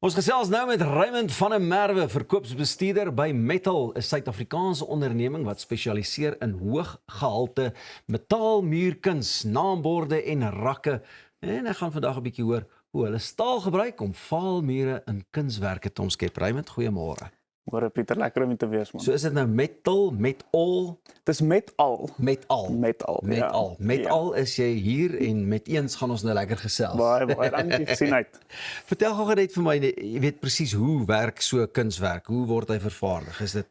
Ons gesels nou met Raymond van der Merwe, verkoopsbestuurder by Metal, 'n Suid-Afrikaanse onderneming wat spesialiseer in hooggehalte metaalmuurkuns, naamborde en rakke. En ek gaan vandag 'n bietjie hoor hoe hulle staal gebruik om vaalmure in kunswerke te omskep. Raymond, goeiemôre. Môre Pieter, lekker om je te wees man. So is dit nou metal, metal, Het is met al. metal. Metal. Metal. Metal is jy hier en met eens gaan ons nou lekker gesels. Baie, dankie, gesien uit. Vertel gou net vir my, jy weet presies hoe werk so 'n kunswerk? Hoe word hy vervaardig? Is dit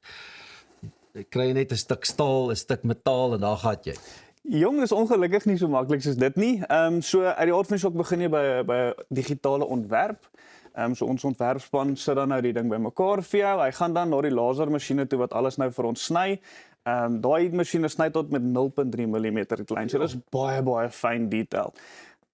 kry jy net 'n stuk staal, 'n stuk metaal en daar gaan jy. Jong, is ongelukkig nie so maklik soos dit nie. So uit die aard van die saak begin jy by digitale ontwerp. So ons ontwerpspan sit dan nou die ding bymekaar vir jou. Hy gaan dan na die lasermasjiene toe wat alles nou vir ons sny. Daai masjiene sny tot met 0.3 mm klein. So dis baie fyn detail.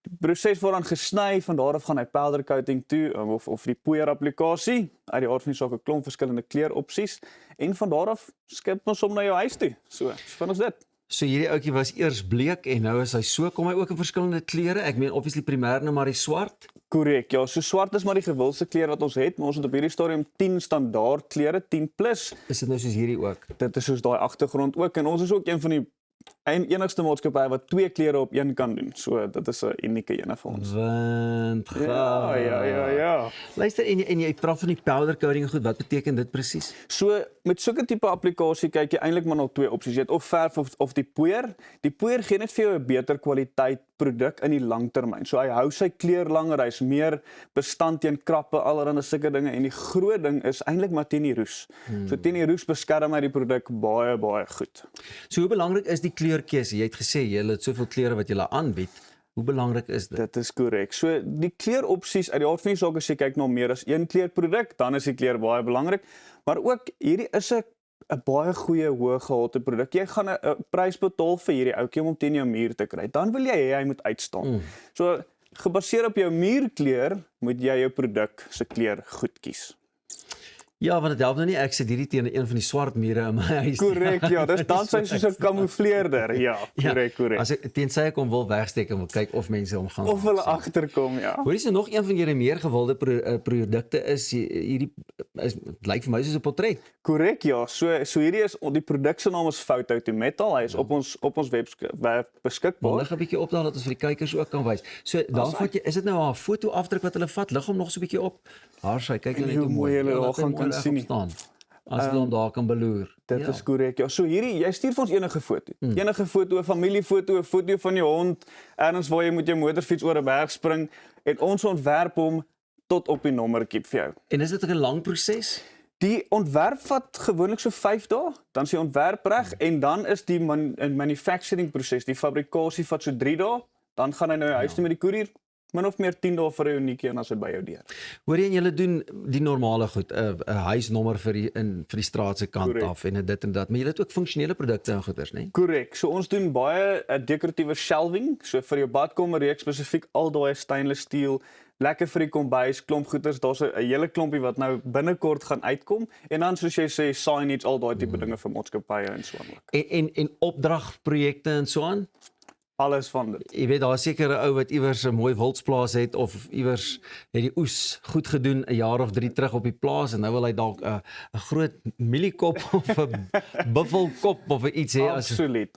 Die proses word dan gesny, van daar af gaan hy powder coating toe of die poeier applikasie. Uit die aard van die saak 'n klomp verskillende kleuropsies en van daar af skep ons hom na jou huis toe. So vind ons dit. So hierdie ouetjie was eers bleek en nou is hy so, kom hy ook in verskillende kleure? Ek meen obviously primêr nou maar die swart. Korrek, ja, so swart is maar die gewildste kleur wat ons het, maar ons het op hierdie stadium 10 standaard kleure, 10 plus. Is dit nou soos hierdie ook? Dit is soos daai agtergrond ook en ons is ook een van die enigste maatskappye wat 2 kleure op een kan doen. So dit is 'n unieke ene vir ons. Windgaas. Ja. Luister, en jy praat van die powder coating goed, wat beteken dit presies? So met sulke tipe applikasie kyk jy eintlik maar na 2 opsies. Jy het of verf of die poeier. Die poeier gee net vir jou 'n beter kwaliteit produk in die langtermyn. So hy hou sy kleur langer, hy's meer bestand teen krappe, allerlei sulke dinge en die groot ding is eintlik maar teen die roes. So teen die roes beskerm hy die produk baie goed. So hoe belangrik is die kleurkeuse? Jy het gesê jy het soveel kleure wat jy aanbied. Hoe belangrik is dit? Dit is korrek. So die kleuropsies uit die aard van die saak as jy kyk na meer as een kleurproduk, dan is die kleur baie belangrik. Maar ook hierdie is 'n baie goeie hoëgehalte produk. Jy gaan 'n prys betaal vir hierdie ouetjie om teen jou muur te kry. Dan wil jy hê hy moet uitstaan. So gebaseer op jou muurkleur moet jy jou produk se kleur goed kies. Ja, want dit help nou nie ek sit hierdie teen een van die swart mure in my huis. Korrek, ja, dis dan sy soos 'n kamoufleerder. Ja, korrek. As ek tensy ek hom wil wegsteek en wil kyk of mense hom gaan. Of hulle agterkom, ja. Hoor jy, nog een van julle meer gewilde produkte is hierdie lyk vir my soos 'n portret. Korrek, ja. So hierdie is die produk se naam is Photo to Metal. Hy is op ons webwerf beskikbaar. Lig 'n bietjie op daar dat ons vir die kykers ook kan wys. So dan vat jy, is dit nou 'n foto afdruk wat hulle vat? Lig hom nog so 'n bietjie op. Haar sy kyk net hoe mooi hulle daar gaan kan sien. As hulle hom daar kan beloer. Dit is korrek. Ja, so hierdie jy stuur vir ons enige foto. Enige foto, 'n familiefoto, 'n foto van jou hond, ergens waar jy met jou motorfiets oor 'n berg spring en ons ontwerp hom tot op die nommertjie vir jou. En is dit 'n lang proses? Die ontwerp vat gewoonlik so 5 dae, dan is die ontwerp reg en dan is die manufacturing proses, die fabrikasie vat so 3 dae, dan gaan hy na jou huis toe met die koerier. Min of meer 10 dae vir 'n unieke en as hy by jou deur. Hoor jy, en julle doen die normale goed, 'n huisnommer vir die straat se kant af en dit en dat, maar julle het ook funksionele produkte en goeders, né? Korrek. So ons doen baie dekoratiewe shelving, so vir jou badkamer reeks spesifiek al daai stainless steel, lekker vir die kombuis, klomp goeders, daar's 'n hele klompie wat nou binnekort gaan uitkom en dan soos jy sê signage, al daai tipe dinge vir maatskappye en so aan ook. En opdragprojekte en so aan? Alles van dit. Jy weet daar seker 'n ou wat iewers 'n mooi wildsplaas het of iewers het die oes goed gedoen 'n jaar of 3 terug op die plaas en nou wil hy dalk 'n groot mieliekop of 'n buffelkop of iets hê.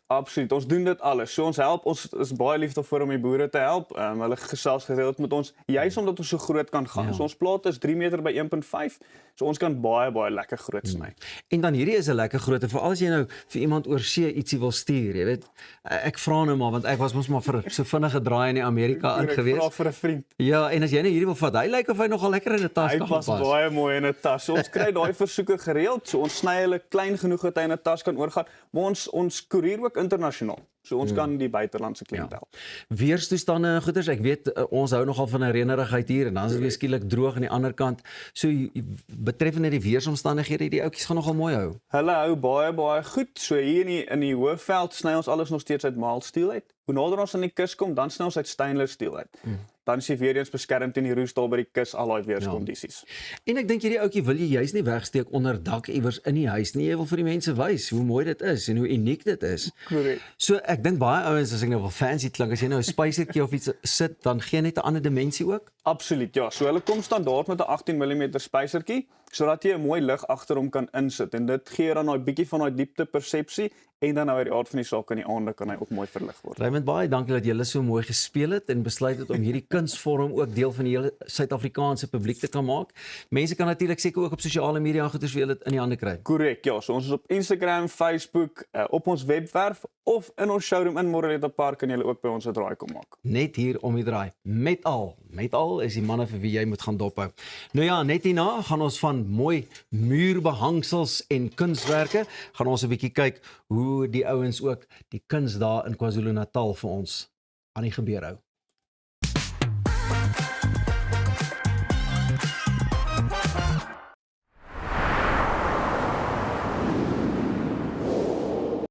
Absoluut. Ons doen dit alles. So ons help, ons is baie lief daarvoor om die boere te help. Hulle gesels gereeld met ons juis omdat ons so groot kan gaan. So ons plate is 3 meter by 1.5. So ons kan baie lekker groot sny. En dan hierdie is 'n lekker grootte, veral as jy nou vir iemand oor see ietsie wil stuur, jy weet. Ek vra nou maar want ek was mos maar vir so vinnige draai in Amerika in gewees. Ek vra vir 'n vriend. Ja, en as jy nou hierdie wil vat, hy lyk of hy nogal lekker in 'n tas kan pas. Hy pas baie mooi in 'n tas. So ons kry daai versoeke gereeld. So ons sny hulle klein genoeg dat hy in 'n tas kan oorgaan. Maar ons koerier ook internasionaal. So ons kan die buitelandse kliënte help. Weerstoestande en goeders. Ek weet ons hou nogal van 'n reënerigheid hier en dan is dit weer skielik droog aan die ander kant. So betreffende die weeromstandighede, die ouetjies gaan nogal mooi hou. Hulle hou baie goed. So hier in die Hoëveld sny ons alles nog steeds uit mild steel uit. Hoe nader ons aan die kus kom, dan sny ons uit stainless steel uit. dan is jy weer eens beskerm teen die roes daar by die kus, al daai weerskondisies. En ek dink hierdie ouetjie wil jy juis nie wegsteek onder dak iewers in die huis nie. Jy wil vir die mense wys hoe mooi dit is en hoe uniek dit is. Korrek. So ek dink baie ouens, as ek nou wil fancy klink, as jy nou 'n spysertjie of iets sit, dan gee net 'n ander dimensie ook. Absoluut, ja. So hulle kom standaard met 'n 18 mm spysertjie, sodat jy 'n mooi lig agter hom kan insit en dit gee dan daai bietjie van daai diepte persepsie en dan nou uit die aard van die saak in die aande kan hy ook mooi verlig word. Raymond, baie dankie dat julle so mooi gespeel het en besluit het om hierdie kunsvorm ook deel van die hele Suid-Afrikaanse publiek te kan maak. Mense kan natuurlik seker ook op sosiale media en goeders vir julle in die hande kry. Korrek, ja. So ons is op Instagram, Facebook, op ons webwerf of in ons showroom in Moreleta Park kan julle ook by ons 'n draai kom maak. Net hier om die draai. Met al is die manne vir wie jy moet gaan dophou. Nou ja, net hierna gaan ons van mooi muurbehangsels en kunswerke, gaan ons 'n bietjie kyk hoe die ouens ook die kuns daar in KwaZulu-Natal vir ons aan die gebeur hou.